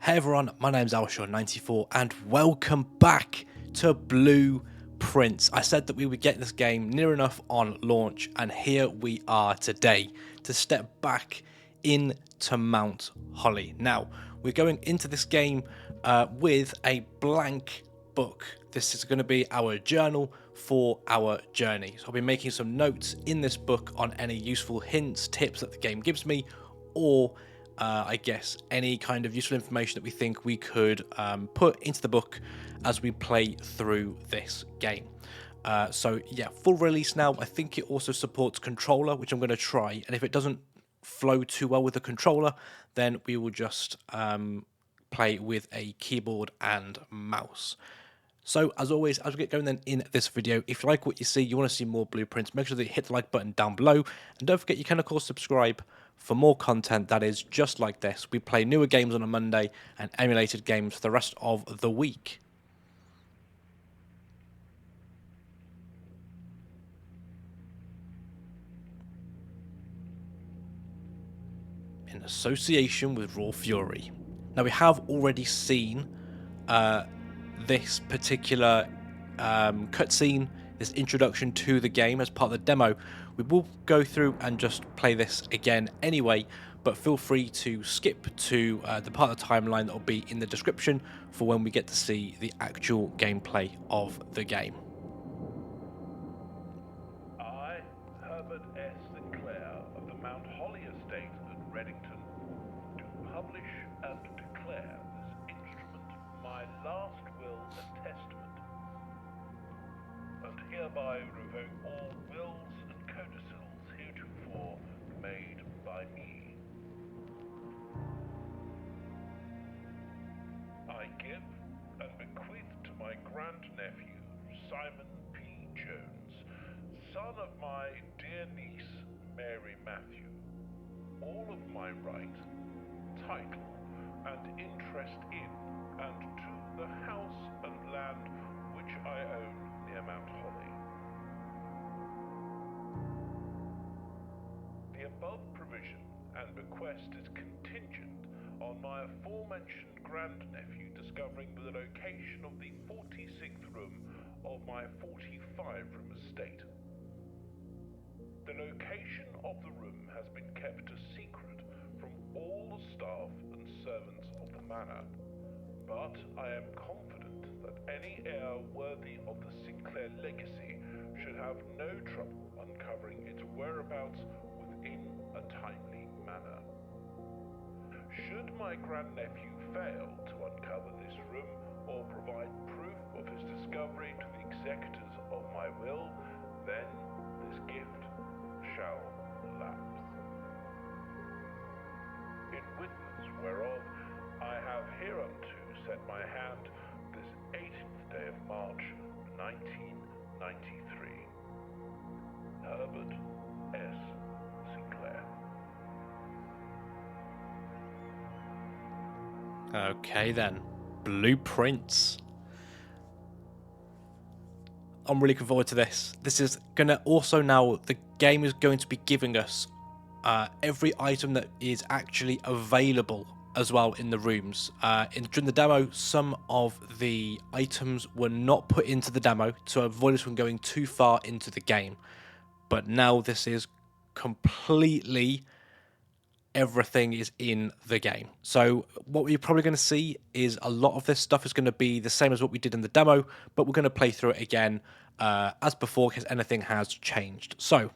Hey everyone, my name's Alshon94 and welcome back to Blueprints. I said that we would get this game near enough on launch, and here we are today to step back into Mount Holly. Now, we're going into this game with a blank book. This is going to be our journal for our journey. So I'll be making some notes in this book on any useful hints, tips that the game gives me, or I guess any kind of useful information that we think we could put into the book as we play through this game. So yeah, full release now. I think it also supports controller, which I'm going to try, and if it doesn't flow too well with the controller, then we will just play with a keyboard and mouse. So, as always, as we get going then in this video, if you like what you see, you want to see more blueprints, make sure that you hit the like button down below. And don't forget, you can, of course, subscribe for more content that is just like this. We play newer games on a Monday and emulated games for the rest of the week. In association with Raw Fury. Now, we have already seen this particular cutscene, this introduction to the game as part of the demo. We will go through and just play this again anyway, but feel free to skip to the part of the timeline that will be in the description for when we get to see the actual gameplay of the game. I, Herbert S. Sinclair of the Mount Holly estate at Reddington, do publish and declare this instrument my last will and testament, and hereby revoke all wills and codicils heretofore made by me. I give and bequeath to my grandnephew, Simon P. Jones, son of my dear niece, Mary Matthew, all of my right, title, and interest in and to the house and land which I own near Mount Holly. The above provision and bequest is contingent on my aforementioned grandnephew discovering the location of the 46th room of my 45-room estate. The location of the room has been kept a secret from all the staff and servants of the manor, but I am confident that any heir worthy of the Sinclair legacy should have no trouble uncovering its whereabouts within a timely manner. Should my grandnephew fail to uncover this room or provide proof of his discovery to the executors of my will, then this gift shall lapse. In witness whereof I have hereunto set my hand this 18th day of March, 1993. Herbert S. Sinclair. Okay then, blueprints. I'm really looking forward to this. This is gonna also now, the game is going to be giving us every item that is actually available as well in the rooms. During the demo, some of the items were not put into the demo to avoid us from going too far into the game. But now this is completely, everything is in the game. So what we're probably going to see is a lot of this stuff is going to be the same as what we did in the demo, but we're going to play through it again as before, because anything has changed. So,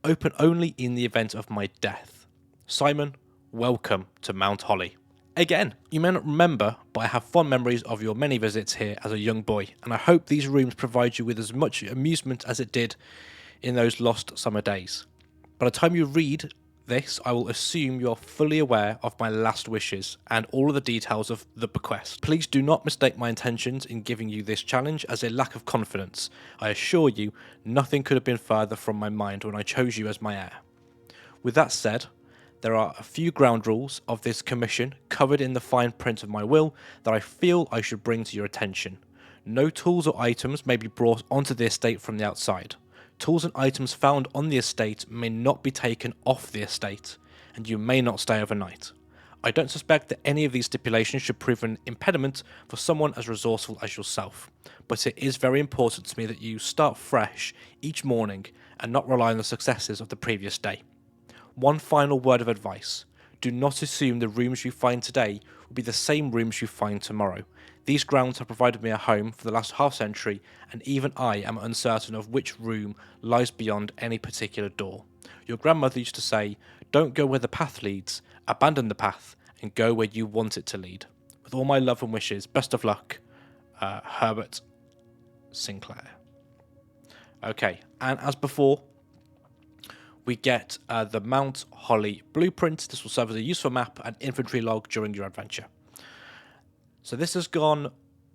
open only in the event of my death. Simon, welcome to Mount Holly. Again, you may not remember, but I have fond memories of your many visits here as a young boy, and I hope these rooms provide you with as much amusement as it did in those lost summer days. By the time you read this, I will assume you are fully aware of my last wishes and all of the details of the bequest. Please do not mistake my intentions in giving you this challenge as a lack of confidence. I assure you, nothing could have been further from my mind when I chose you as my heir. With that said, there are a few ground rules of this commission covered in the fine print of my will that I feel I should bring to your attention. No tools or items may be brought onto the estate from the outside. Tools and items found on the estate may not be taken off the estate, and you may not stay overnight. I don't suspect that any of these stipulations should prove an impediment for someone as resourceful as yourself, but it is very important to me that you start fresh each morning and not rely on the successes of the previous day. One final word of advice. Do not assume the rooms you find today will be the same rooms you find tomorrow. These grounds have provided me a home for the last half century, and even I am uncertain of which room lies beyond any particular door. Your grandmother used to say, "Don't go where the path leads, abandon the path, and go where you want it to lead." With all my love and wishes, best of luck, Herbert Sinclair. Okay, and as before, we get the Mount Holly blueprint. This will serve as a useful map and inventory log during your adventure. So this has gone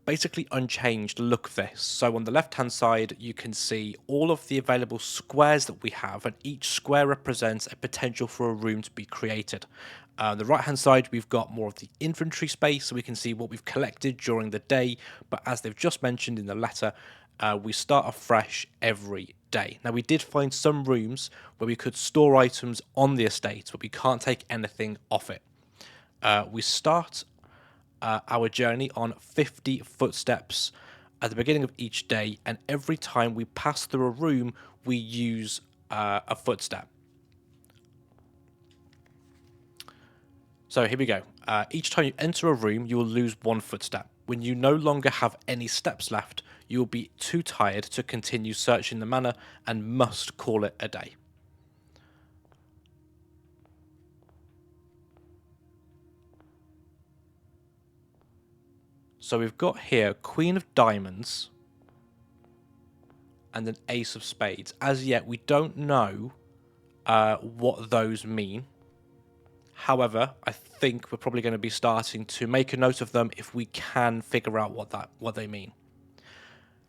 basically unchanged look of this. So on the left hand side you can see all of the available squares that we have, and each square represents a potential for a room to be created. The right hand side we've got more of the inventory space, so we can see what we've collected during the day, but as they've just mentioned in the letter, we start afresh every day. Now we did find some rooms where we could store items on the estate, but we can't take anything off it. We start our journey on 50 footsteps at the beginning of each day, and every time we pass through a room we use a footstep. So here we go. Each time you enter a room you will lose one footstep. When you no longer have any steps left, you will be too tired to continue searching the manor and must call it a day. So we've got here Queen of Diamonds and an Ace of Spades. As yet, we don't know what those mean. However, I think we're probably going to be starting to make a note of them if we can figure out what they mean.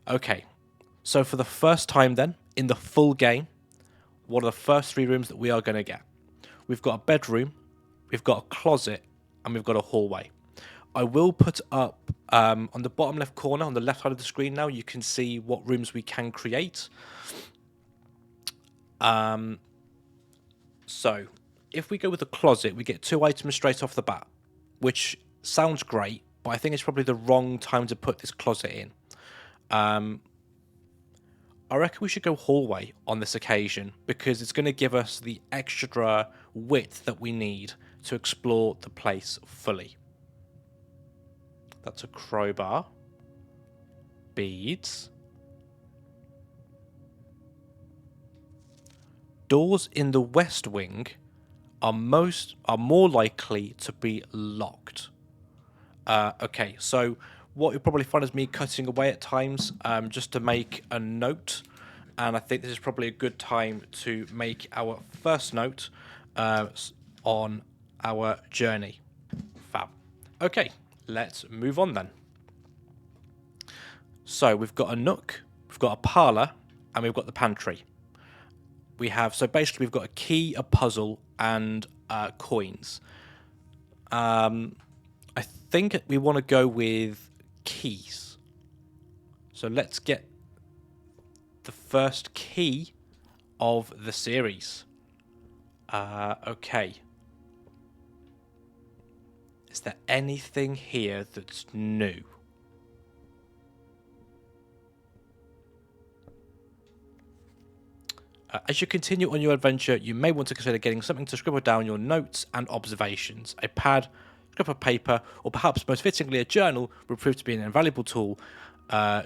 Okay, so for the first time then, in the full game, what are the first three rooms that we are going to get? We've got a bedroom, we've got a closet, and we've got a hallway. I will put up on the bottom left corner, on the left side of the screen now, you can see what rooms we can create. So, if we go with the closet, we get 2 items straight off the bat, which sounds great, but I think it's probably the wrong time to put this closet in. I reckon we should go hallway on this occasion, because it's going to give us the extra width that we need to explore the place fully. That's a crowbar. Beads. Doors in the west wing are more likely to be locked. Okay, so what you'll probably find is me cutting away at times just to make a note, and I think this is probably a good time to make our first note on our journey. Fab. Okay, let's move on then. So we've got a nook, we've got a parlour, and we've got the pantry. So basically we've got a key, a puzzle, and coins. I think we want to go with keys. So let's get the first key of the series. Okay. Is there anything here that's new? As you continue on your adventure, you may want to consider getting something to scribble down your notes and observations. A pad, scrap of paper, or perhaps most fittingly a journal will prove to be an invaluable tool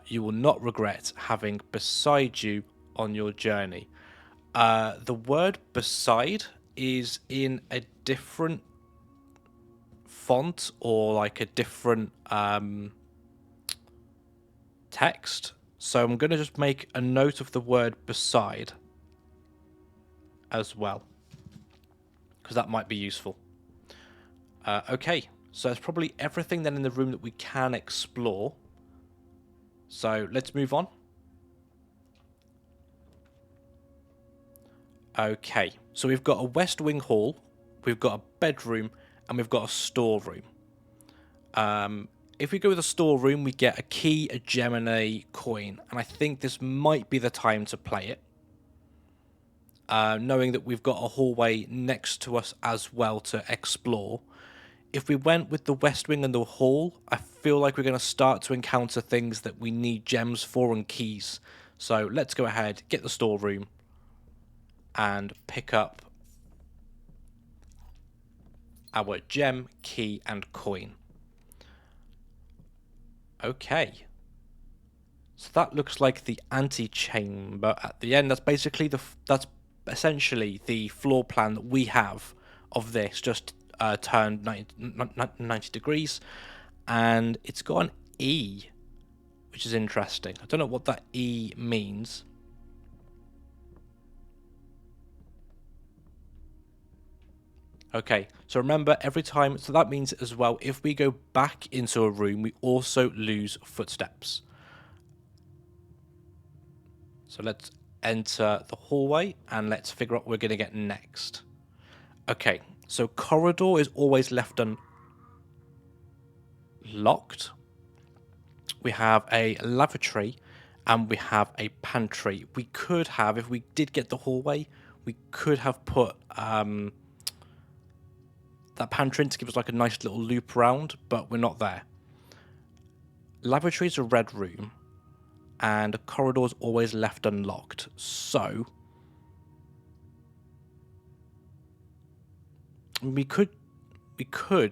you will not regret having beside you on your journey. The word beside is in a different font or like a different text. So I'm going to just make a note of the word beside as well, because that might be useful. Okay, so that's probably everything then in the room that we can explore. So let's move on. Okay, so we've got a west wing hall, we've got a bedroom, and we've got a storeroom. If we go with a storeroom, we get a key, a gem, and a coin, and I think this might be the time to play it. Knowing that we've got a hallway next to us as well to explore, if we went with the west wing and the hall, I feel like we're going to start to encounter things that we need gems for and keys. So let's go ahead, get the storeroom, and pick up our gem, key, and coin. Okay. So that looks like the antechamber at the end. That's basically that's essentially the floor plan that we have of this, just turned 90 degrees, and it's got an E, which is interesting. I don't know what that E means. Okay, so remember every time, so that means as well, if we go back into a room, we also lose footsteps. So let's enter the hallway and let's figure out what we're going to get next. Okay, so corridor is always left unlocked. We have a lavatory and we have a pantry. We could have, if we did get the hallway, we could have put that pantry in to give us like a nice little loop around, but we're not there. Lavatory is a red room and a corridor is always left unlocked. So we could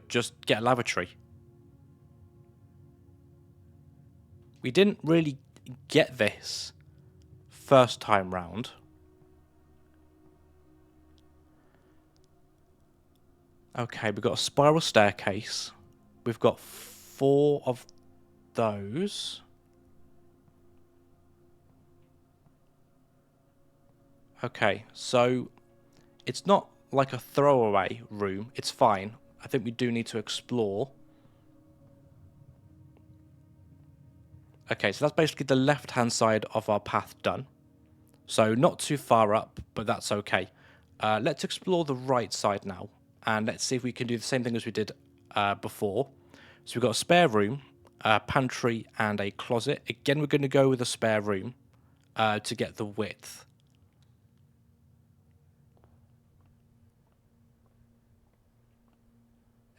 just get a lavatory. We didn't really get this first time round. Okay, we've got a spiral staircase. We've got 4 of those. Okay, so it's not like a throwaway room. It's fine. I think we do need to explore. Okay, so that's basically the left-hand side of our path done. So not too far up, but that's okay. Let's explore the right side now, and let's see if we can do the same thing as we did before. So we've got a spare room, a pantry, and a closet. Again, we're going to go with a spare room to get the width.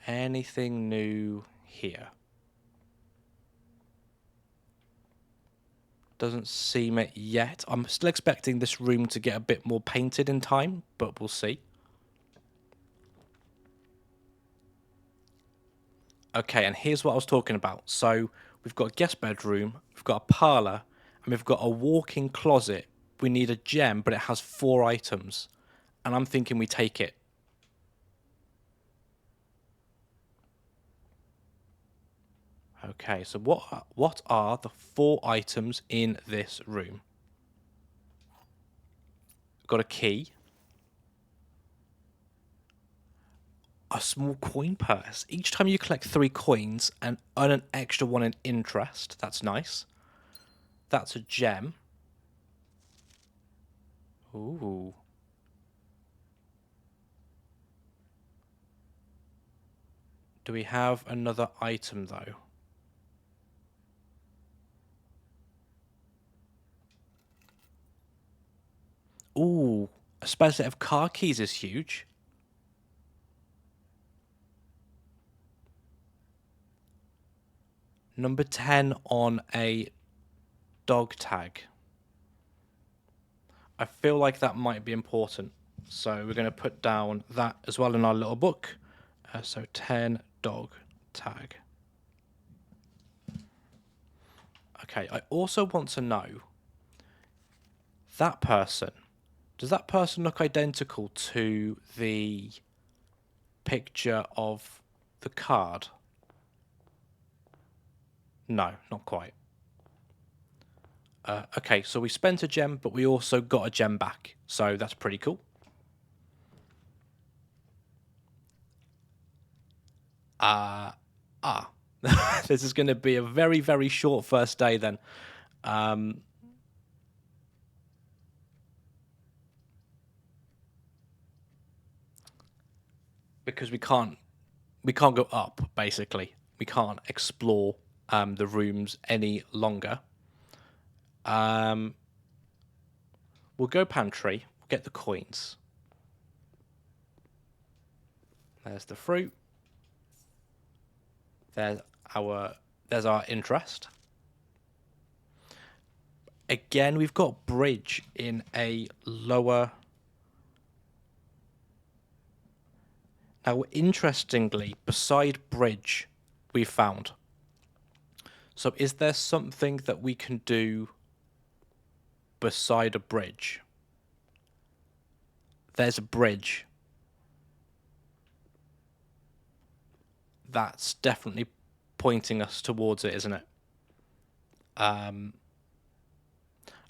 Anything new here? Doesn't seem it yet. I'm still expecting this room to get a bit more painted in time, but we'll see. Okay, and here's what I was talking about. So we've got a guest bedroom, we've got a parlour, and we've got a walk-in closet. We need a gem, but it has 4 items. And I'm thinking we take it. Okay, so what are the 4 items in this room? Got a key. A small coin purse. Each time you collect 3 coins and earn an extra 1 in interest. That's nice. That's a gem. Ooh. Do we have another item though? Ooh, a spare set of car keys is huge. Number 10 on a dog tag. I feel like that might be important. So we're going to put down that as well in our little book. So 10 dog tag. Okay, I also want to know that person. Does that person look identical to the picture of the card? No, not quite. Okay, so we spent a gem, but we also got a gem back. So that's pretty cool. This is going to be a very, very short first day then. Because we can't go up, basically. We can't explore the rooms any longer. We'll go pantry, get the coins. There's the fruit. There's our interest. Again, we've got bridge in a lower. Now, interestingly, beside bridge, we found. So, is there something that we can do beside a bridge? There's a bridge. That's definitely pointing us towards it, isn't it?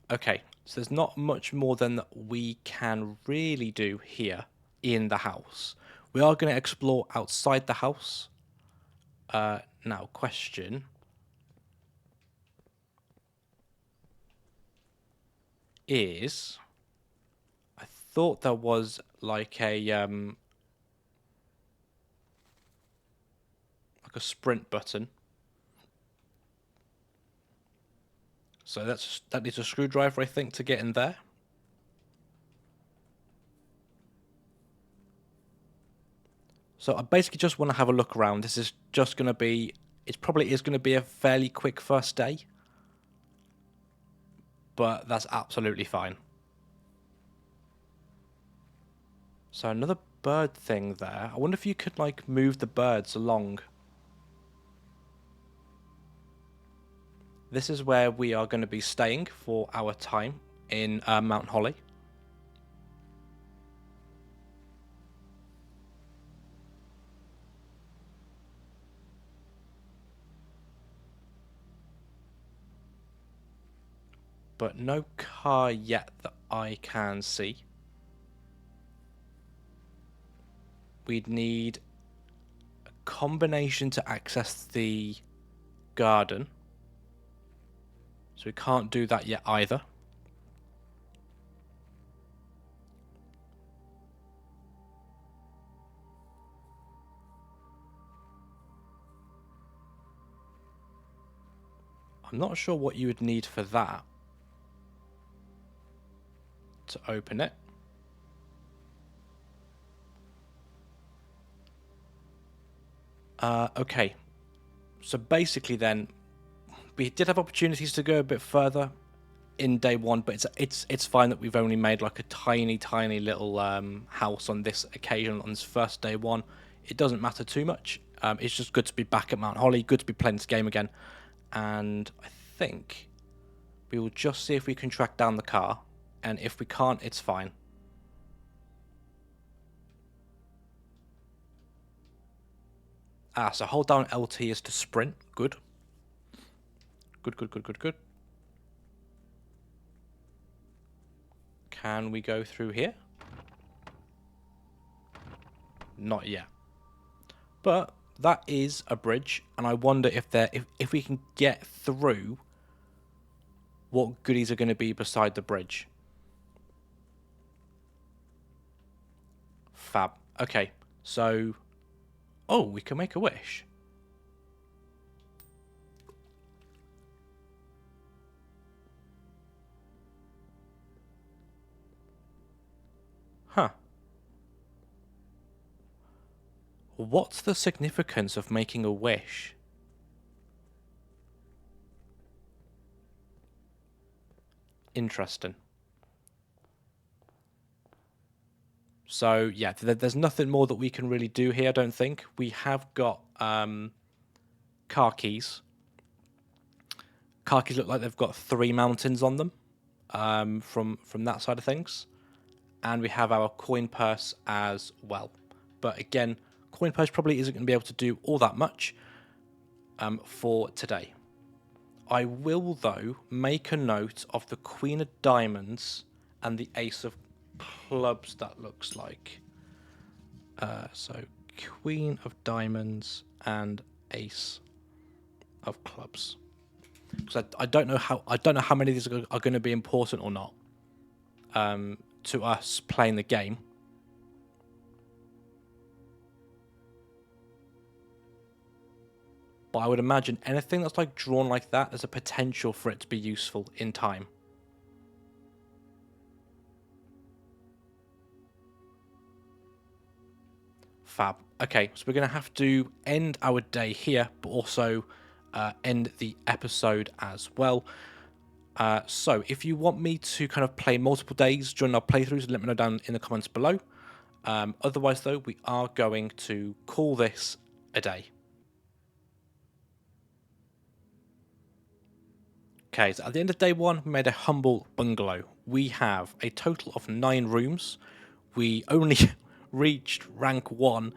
Okay, so there's not much more than we can really do here in the house. We are going to explore outside the house. Now, question. Is I thought there was like a sprint button. So that needs a screwdriver, I think, to get in there. So I basically just want to have a look around. This is just going to be, it probably is going to be a fairly quick first day. But that's absolutely fine. So another bird thing there. I wonder if you could like move the birds along. This is where we are going to be staying for our time in Mount Holly. But no car yet that I can see. We'd need a combination to access the garden. So we can't do that yet either. I'm not sure what you would need for that to open it. Okay. So basically then, we did have opportunities to go a bit further in day one, but it's fine that we've only made like a tiny little house on this occasion, on this first day one. It doesn't matter too much. It's just good to be back at Mount Holly, good to be playing this game again. And I think we will just see if we can track down the car, and if we can't, it's fine. So hold down LT is to sprint. Good. Good. Can we go through here? Not yet. But that is a bridge, and I wonder if we can get through, what goodies are going to be beside the bridge. Fab. Okay, so... Oh, we can make a wish. Huh. What's the significance of making a wish? Interesting. So, yeah, there's nothing more that we can really do here, I don't think. We have got car keys. Car keys look like they've got 3 mountains on them from that side of things. And we have our coin purse as well. But again, coin purse probably isn't going to be able to do all that much for today. I will, though, make a note of the Queen of Diamonds and the Ace of Clubs, that looks like. So, Queen of Diamonds and Ace of Clubs. Because I don't know how many of these are going to be important or not to us playing the game. But I would imagine anything that's like drawn like that, there's a potential for it to be useful in time. Fab. Okay, so we're going to have to end our day here, but also end the episode as well. So if you want me to kind of play multiple days during our playthroughs, let me know down in the comments below. Otherwise, though, we are going to call this a day. Okay, so at the end of day one, we made a humble bungalow. We have a total of 9 rooms. We only reached rank 1,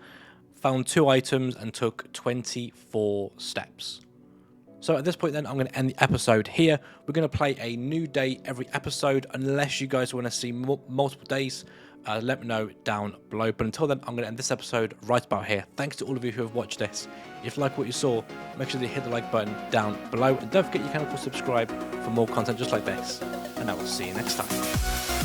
found 2 items, and took 24 steps. So at this point then, I'm going to end the episode here. We're going to play a new day every episode, unless you guys want to see multiple days. Let me know down below. But until then, I'm going to end this episode right about here. Thanks to all of you who have watched this. If you like what you saw, make sure that you hit the like button down below. And don't forget you can of course subscribe for more content just like this. And I will see you next time.